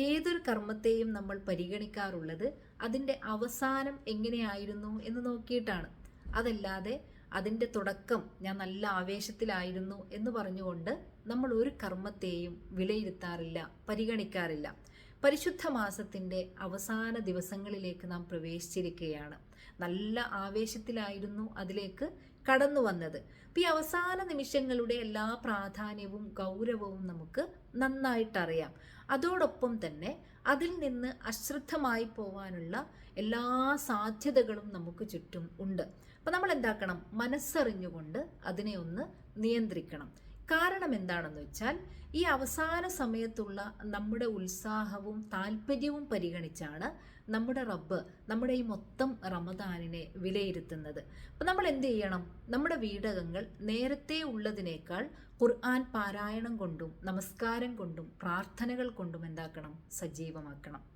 ഏതൊരു കർമ്മത്തെയും നമ്മൾ പരിഗണിക്കാറുള്ളത് അതിൻ്റെ അവസാനം എങ്ങനെയായിരുന്നു എന്ന് നോക്കിയിട്ടാണ്. അതല്ലാതെ അതിൻ്റെ തുടക്കം ഞാൻ നല്ല ആവേശത്തിലായിരുന്നു എന്ന് പറഞ്ഞുകൊണ്ട് നമ്മൾ ഒരു കർമ്മത്തെയും വിലയിരുത്താറില്ല, പരിഗണിക്കാറില്ല. പരിശുദ്ധ മാസത്തിൻ്റെ അവസാന ദിവസങ്ങളിലേക്ക് നാം പ്രവേശിച്ചിരിക്കുകയാണ്. നല്ല ആവേശത്തിലായിരുന്നു അതിലേക്ക് കടന്നു വന്നത്. അപ്പം ഈ അവസാന നിമിഷങ്ങളുടെ എല്ലാ പ്രാധാന്യവും ഗൗരവവും നമുക്ക് നന്നായിട്ടറിയാം. അതോടൊപ്പം തന്നെ അതിൽ നിന്ന് അശ്രദ്ധമായി പോവാനുള്ള എല്ലാ സാധ്യതകളും നമുക്ക് ചുറ്റും ഉണ്ട്. അപ്പം നമ്മൾ എന്താക്കണം? മനസ്സറിഞ്ഞുകൊണ്ട് അതിനെ ഒന്ന് നിയന്ത്രിക്കണം. കാരണം എന്താണെന്ന് വെച്ചാൽ ഈ അവസാന സമയത്തുള്ള നമ്മുടെ ഉത്സാഹവും താല്പര്യവും പരിഗണിച്ചാണ് നമ്മുടെ റബ്ബ് നമ്മുടെ ഈ മൊത്തം റമദാനിനെ വിലയിരുത്തുന്നത്. അപ്പം നമ്മൾ എന്ത് ചെയ്യണം? നമ്മുടെ വീടകങ്ങൾ നേരത്തെ ഉള്ളതിനേക്കാൾ ഖുർആൻ പാരായണം കൊണ്ടും നമസ്കാരം കൊണ്ടും പ്രാർത്ഥനകൾ കൊണ്ടും എന്താക്കണം? സജീവമാക്കണം.